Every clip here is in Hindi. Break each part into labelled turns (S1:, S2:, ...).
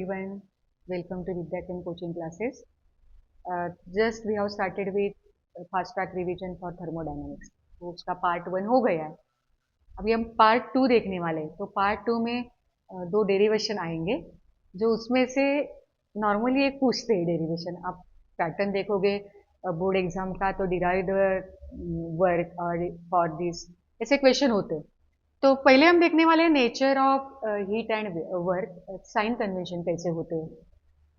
S1: everyone. Welcome to Vidyakan coaching classes. Just we have started with fast track revision for thermodynamics. तो उसका पार्ट 1 हो गया है. अभी हम पार्ट 2 देखने वाले हैं. तो पार्ट 2 में दो डेरिवेशन आएंगे जो उसमें से नॉर्मली एक पूछते हैं डेरिवेशन. आप पैटर्न देखोगे बोर्ड एग्जाम का तो डिराइव द वर्क और फॉर दिस ऐसे क्वेश्चन होते हैं. तो पहले हम देखने वाले हैं nature of heat and work, sign convention कैसे होते हैं.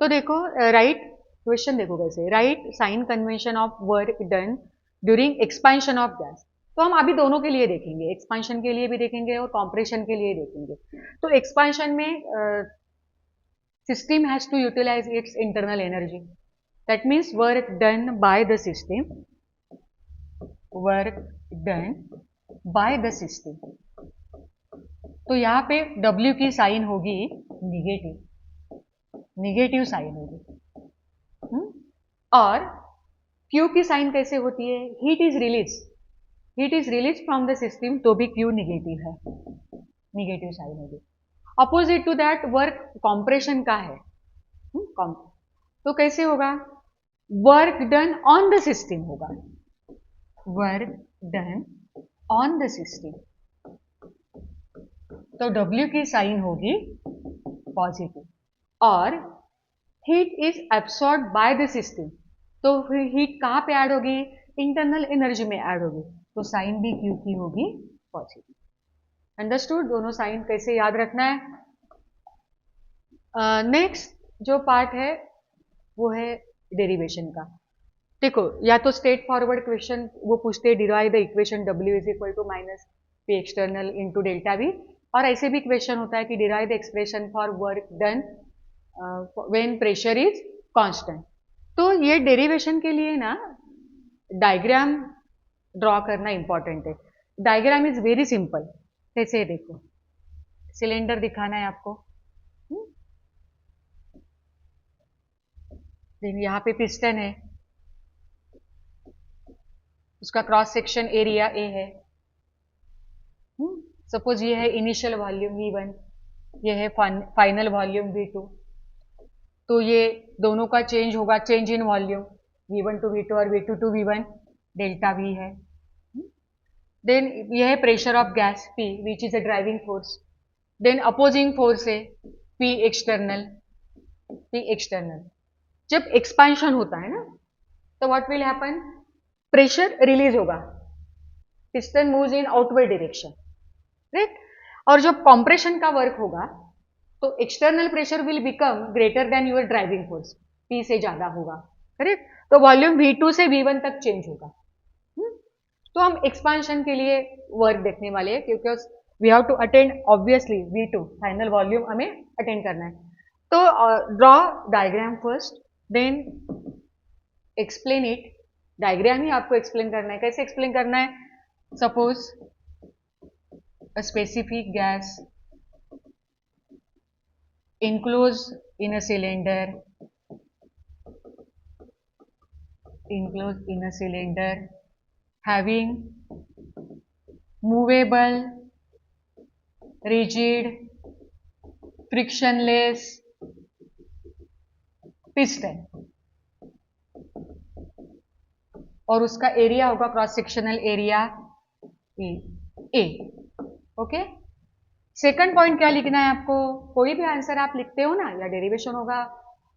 S1: तो देखो राइट क्वेश्चन देखो कैसे right sign convention of work done during expansion of gas. तो हम अभी दोनों के लिए देखेंगे, एक्सपांशन के लिए भी देखेंगे और कॉम्प्रेशन के लिए देखेंगे. तो एक्सपांशन में system has to utilize its internal energy. That means work done by the system, work done by the system. तो यहाँ पे W की साइन होगी निगेटिव साइन होगी. और Q की साइन कैसे होती है? Heat is release from the system, तो भी Q निगेटिव है, निगेटिव साइन होगी. Opposite to that work compression का है. तो कैसे होगा? Work done on the system होगा, work done on the system. तो W की साइन होगी पॉजिटिव. और heat is absorb by the system, तो हीट कहाँ पे ऐड होगी? इंटरनल एनर्जी में ऐड होगी. तो साइन भी Q की होगी पॉजिटिव. अंडरस्टूड? दोनों साइन कैसे याद रखना है. नेक्स्ट जो पार्ट है वो है डेरिवेशन का. देखो या तो स्ट्रेट फॉरवर्ड क्वेश्चन वो पूछते हैं, derive the equation W is equal to minus P external into delta V. और ऐसे भी क्वेश्चन होता है कि derive the expression for work done when pressure is constant. तो ये डेरिवेशन के लिए ना डायग्राम ड्रॉ करना इंपॉर्टेंट है. Diagram is very simple. कैसे देखो, सिलेंडर दिखाना है आपको. यहाँ पे पिस्टन है, उसका क्रॉस सेक्शन एरिया A है. सपोज ये है इनिशियल वॉल्यूम V1, ये है फाइनल वॉल्यूम V2. तो ये दोनों का चेंज होगा, change in volume V1 to V2 और V2 to V1, delta V है. देन ये है pressure of gas P which is a driving force. Then opposing force है P एक्सटर्नल. जब एक्सपांशन होता है ना तो what will happen? Pressure release होगा, piston moves in outward direction, right. और जब कॉम्प्रेशन का वर्क होगा तो external pressure will become greater than your driving force, P से ज्यादा होगा, करेक्ट. तो वॉल्यूम V2 से V1 तक चेंज होगा. तो हम एक्सपांशन के लिए वर्क देखने वाले हैं क्योंकि we have to attend obviously V2 final volume हमें अटेंड करना है. तो draw diagram first, then explain it. Diagram ही आपको एक्सप्लेन करना है. कैसे एक्सप्लेन करना है? Suppose a specific gas enclosed in a cylinder, having movable, rigid, frictionless piston. और उसका एरिया होगा cross sectional area A. Okay. Second point क्या लिखना है आपको? कोई भी आंसर आप लिखते हो ना, या डेरिवेशन होगा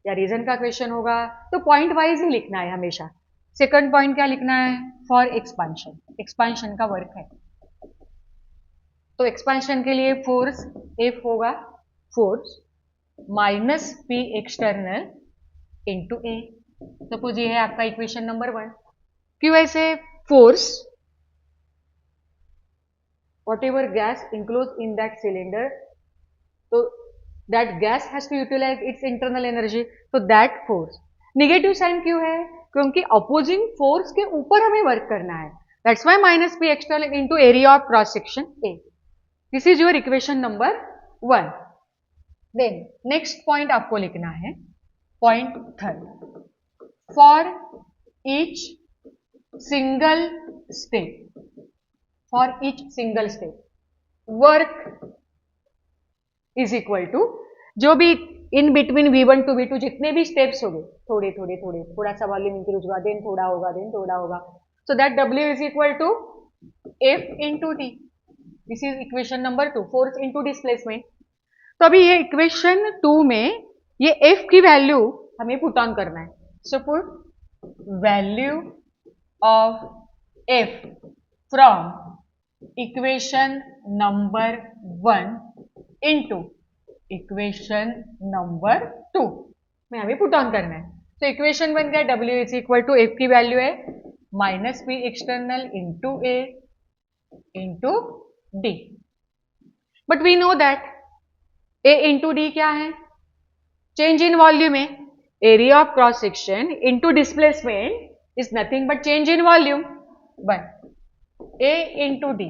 S1: या रीजन का क्वेश्चन होगा, तो पॉइंट वाइज ही लिखना है हमेशा. सेकंड पॉइंट क्या लिखना है? फॉर एक्सपांशन, एक्सपांशन का वर्क है. तो एक्सपांशन के लिए फोर्स F होगा, force minus P external into A. Suppose ये है आपका इक्वेशन नंबर 1. क्यों ऐसे? Force whatever gas enclosed in that cylinder, so that gas has to utilize its internal energy. So that force, negative sign क्यों है? क्योंकि opposing force के ऊपर हमें वर्क करना है. That's why minus P external into area of cross section A. This is your equation number 1. Then next point आपको लिखना है point 3. For each single step, work is equal to, जो भी इन बिटवीन V1 टू V2 जितने भी स्टेप्स हो गए, थोड़े थोड़े थोड़े, थोड़ा सा वॉल्यूम इंक्रीज हुआ, देन थोड़ा होगा, देन थोड़ा होगा, so that W is equal to F into D. This is equation number 2, force into displacement. तो अभी ये इक्वेशन 2 में ये F की वैल्यू हमें पुट ऑन करना है. So put value of F from equation number 1 into equation number 2 में हमें पुट ऑन करना है. तो इक्वेशन बन गया W is equal to F की वैल्यू है minus P external into A into D. But we know that A into D क्या है? चेंज इन वॉल्यूम है. Area of cross section into displacement is nothing but change in volume. But A into D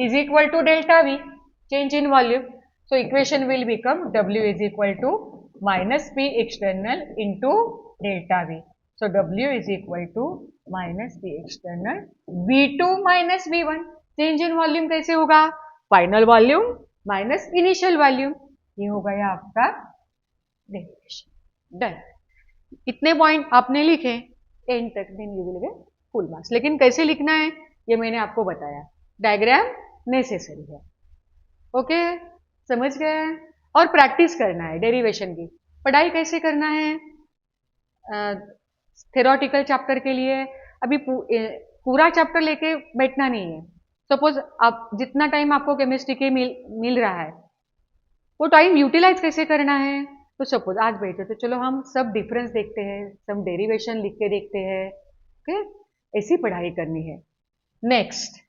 S1: is equal to delta V, change in volume. So equation will become W is equal to minus P external into delta V. So W is equal to minus P external V2 minus V1. Change in volume कैसे होगा? Final volume minus initial volume. ये हो गया आपका डेरिवेशन. डन. कितने पॉइंट आपने लिखे? एंड तक. Then you will get full marks. लेकिन कैसे लिखना है ये मैंने आपको बताया. डायग्राम नेसेसरी है. ओके समझ गए. और प्रैक्टिस करना है डेरिवेशन की. पढ़ाई कैसे करना है? थेरोटिकल चैप्टर के लिए अभी पूरा चैप्टर लेके बैठना नहीं है. सपोज आप जितना टाइम आपको केमिस्ट्री के मिल रहा है वो टाइम यूटिलाइज कैसे करना है. तो सपोज आज बैठे तो चलो हम सब डिफरेंस देखते हैं, सब डेरिवेशन लिख के देखते हैं. ओके ऐसी पढ़ाई करनी है. नेक्स्ट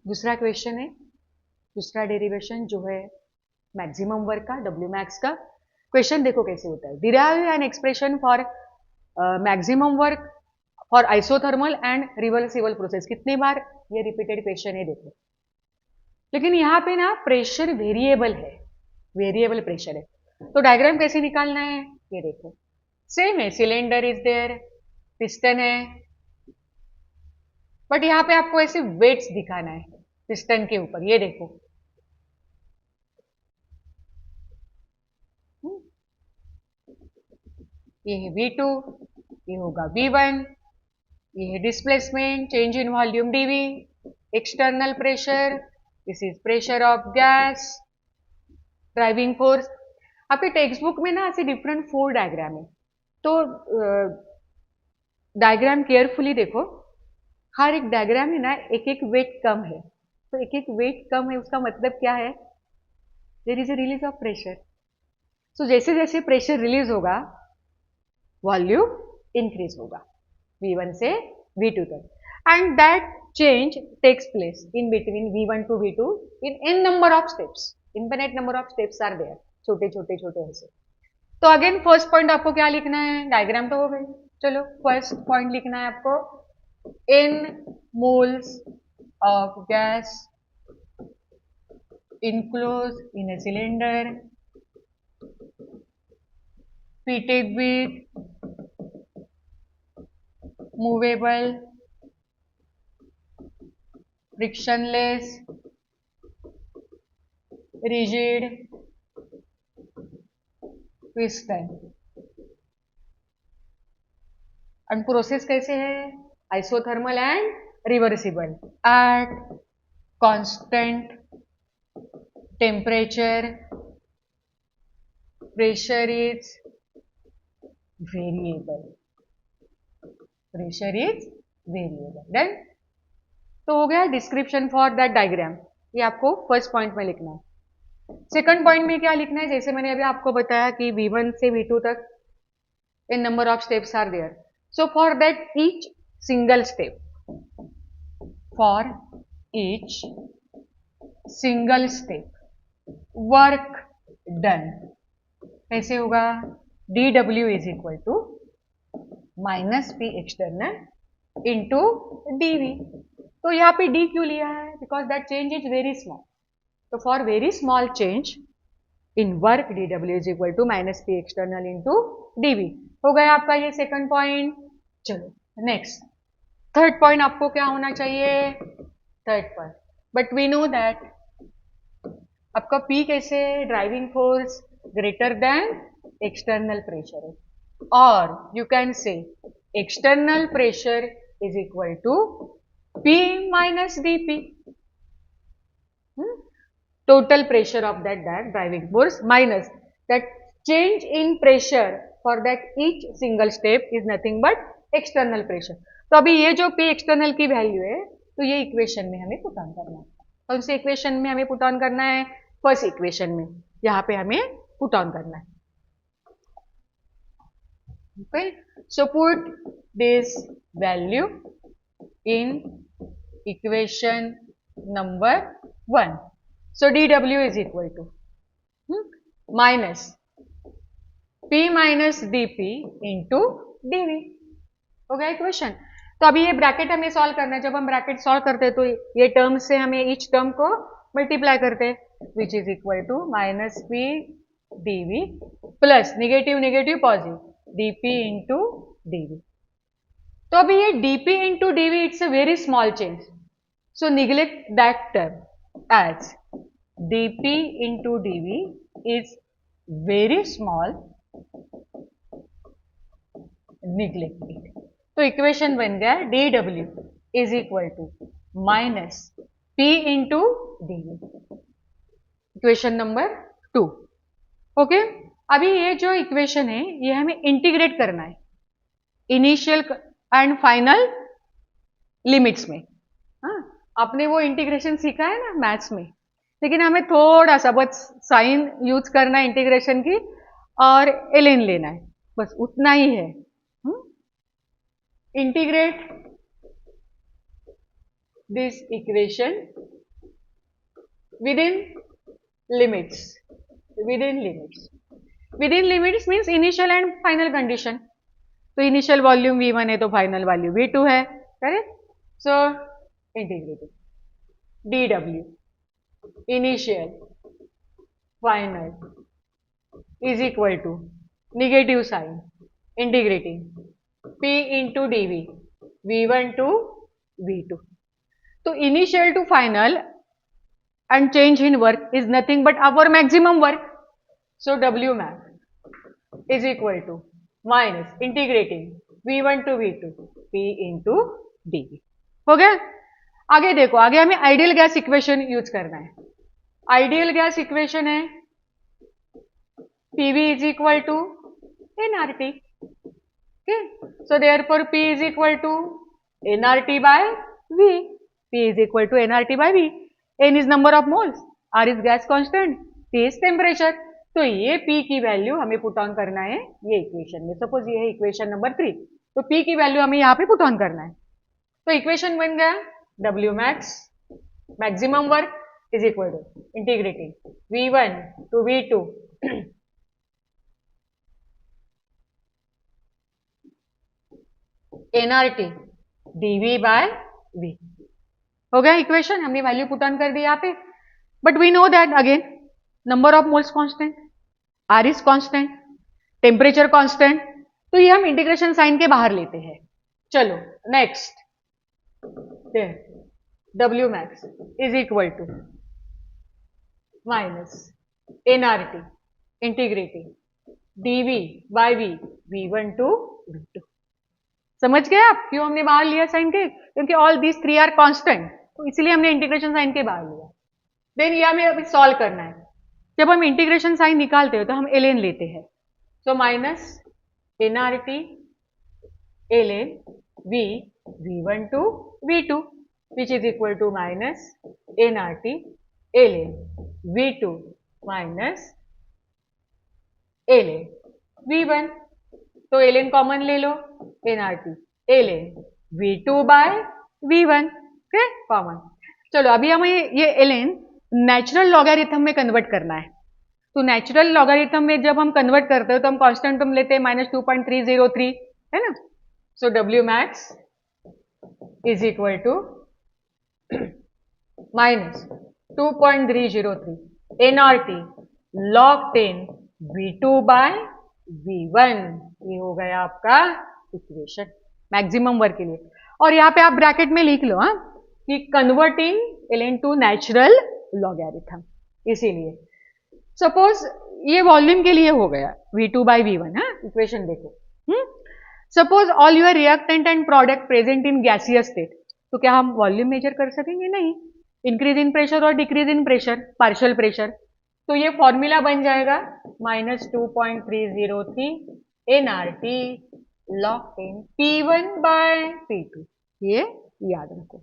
S1: दूसरा क्वेश्चन है. दूसरा डेरिवेशन जो है मैक्सिमम वर्क का, W मैक्स का. क्वेश्चन देखो कैसे होता है. Derive an expression for maximum work for isothermal and reversible process. कितने बार ये रिपीटेड क्वेश्चन है देखो. लेकिन यहाँ पे ना प्रेशर वेरिएबल है, वेरिएबल प्रेशर है. तो डायग्राम कैसे निकालना है ये देखो. सेम है. सिलेंडर इज देयर, पिस्टन है, बट यहाँ पे आपको ऐसे वेट्स दिखाना है पिस्टन के ऊपर. ये देखो ये है V2, ये होगा V1, ये है displacement, change in volume dV, external pressure, this is pressure of gas, driving force. आपके टेक्स्ट बुक में ना ऐसे डिफरेंट 4 डायग्राम है. तो डायग्राम केयरफुली देखो. हर एक डायग्राम में ना एक एक वेट कम है. तो एक एक वेट कम है उसका मतलब क्या है? There is a release of pressure. So जैसे जैसे प्रेशर रिलीज होगा वॉल्यूम इंक्रीज होगा V1 से V2 तक. And that change takes place in between V1 to V2 in n number of steps. Infinite number of steps are there, छोटे छोटे छोटे ऐसे. तो अगेन फर्स्ट पॉइंट आपको क्या लिखना है? डायग्राम तो हो गई. चलो फर्स्ट पॉइंट लिखना है आपको. n moles of gas enclosed in a cylinder fitted with movable frictionless rigid piston. and process कैसे है? Isothermal and reversible at constant temperature. pressure is variable. pressure is variable. Done. तो हो गया डिस्क्रिप्शन फॉर दैट डायग्राम. ये आपको फर्स्ट पॉइंट में लिखना है. सेकंड पॉइंट में क्या लिखना है? जैसे मैंने अभी आपको बताया कि V1 से V2 तक n number of steps are there. So for that each single step, for each single step work done कैसे होगा? dW is equal to minus P external into dV. तो यहाँ पे D क्यों लिया है? Because that change is very small. तो for very small change in work dW is equal to minus P external into dV. हो गया आपका ये सेकंड पॉइंट. चलो नेक्स्ट थर्ड पॉइंट आपको क्या होना चाहिए? Third point. But we know that आपका P कैसे? Driving force greater than external pressure है, or you can say external pressure is equal to P minus dP. Total pressure of that driving force minus that change in pressure for that each single step is nothing but external pressure. तो अभी ये जो P external की वैल्यू है, तो ये इक्वेशन में हमें पुट ऑन करना है. कौन सी इक्वेशन में हमें पुट ऑन करना है? फर्स्ट इक्वेशन में. यहाँ पे हमें पुट ऑन करना है. Okay, so put this value in equation number 1. So dW is equal to minus P minus dP into dV. हो गया इक्वेशन. तो अभी ये ब्रैकेट हमें सॉल्व करना है. जब हम ब्रैकेट सॉल्व करते हैं तो ये टर्म से हमें ईच टर्म को मल्टीप्लाई करते हैं, which is equal to minus P dV plus negative negative positive dP into dV. तो अभी ये dP into dV it's a very small change, so neglect that term as dP into dV is very small, neglect it. तो इक्वेशन बन गया dW is equal to minus P into dV. Equation number 2. Okay, अभी ये जो इक्वेशन है ये हमें इंटीग्रेट करना है इनिशियल एंड फाइनल लिमिट्स में. हाँ, आपने वो इंटीग्रेशन सीखा है ना मैथ्स में, लेकिन हमें थोड़ा सा बस साइन यूज करना है इंटीग्रेशन की और ln लेना है, बस उतना ही है. Integrate this equation within limits. Within limits means initial and final condition. तो इनिशियल वॉल्यूम V1 है तो फाइनल वैल्यू V2 है, correct. So integrated dW initial final is equal to negative sign integrating P into dV V1 to V2. तो initial to final and change in work is nothing but our maximum work. So W max is equal to minus integrating V1 to V2 P into dV. हो गया. आगे देखो, आगे हमें आइडियल गैस इक्वेशन यूज करना है. आइडियल गैस इक्वेशन है PV is equal to nRT. Okay, so therefore P is equal to nRT by V. P is equal to nRT by V. N is number of moles, R is gas constant, T is temperature. तो ये P की वैल्यू हमें पुट ऑन करना है ये इक्वेशन में. सपोज ये है इक्वेशन नंबर 3, तो P की वैल्यू हमें यहाँ पे पुट ऑन करना है. तो इक्वेशन बन गया W max maximum work is equal to integrating V1 to V2 nRT dV by V. हो गया इक्वेशन, हमने वैल्यू पुट ऑन कर दी यहाँ पे. But we know that again number of moles constant, R is constant, temperature constant. तो ये हम इंटीग्रेशन साइन के बाहर लेते हैं. चलो next, W max is equal to minus nRT integrating dV by V V1 to V2. समझ गए आप क्यों हमने बाहर लिया साइन के? क्योंकि ऑल दीज 3 आर कांस्टेंट, तो इसलिए हमने इंटीग्रेशन साइन के बाहर लिया. देन ये हमें अभी सॉल्व करना है. जब हम इंटीग्रेशन साइन निकालते हैं तो हम ln लेते हैं. So minus nRT ln V V1 to V2 which is equal to minus nRT ln V2 minus ln V1. तो ln कॉमन ले लो, nRT ln V2 by V1 okay common. चलो अभी हमें ये ln नेचुरल लॉगरिथम में कन्वर्ट करना है. तो नेचुरल लॉगरिथम में जब हम कन्वर्ट करते हो तो हम कांस्टेंट टर्म लेते हैं -2.303 है ना. सो W max is equal to minus 2.303 nRT log 10 V2 by V1. ये हो गया आपका इक्वेशन मैक्सिमम वर्क के लिए. और यहाँ पे आप ब्रैकेट में लिख लो हाँ कि converting ln to natural logarithm, इसीलिए. सपोज ये वॉल्यूम के लिए हो गया V2/V1, हाँ इक्वेशन देखो। Suppose all your reactant and product present in gaseous state, तो क्या हम वॉल्यूम मेजर कर सकेंगे? नहीं। इंक्रीज इन प्रेशर और decrease in pressure, partial pressure, तो ये फॉर्मूला बन जाएगा -2.303 nRT log 10 P1/P2, ये याद रखो।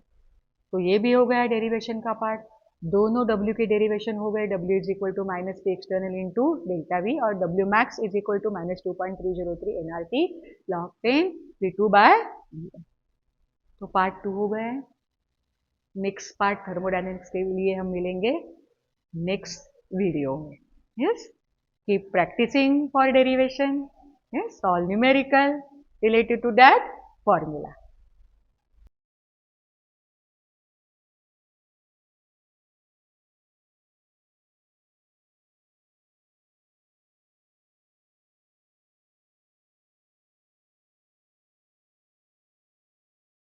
S1: तो ये भी हो गया डेरिवेशन का पार्ट। दोनों W के डेरिवेशन हो गए, W is equal to -P external into delta V और W max is equal to -2.303 nRT log 10 P2/V1। तो पार्ट 2 हो गए। नेक्स्ट पार्ट थर्मोडायनेमिक्स के लिए हम मिलेंगे नेक्स्ट वीडियो में। Yes, keep practising for derivation, yes, solve numerical related to that formula.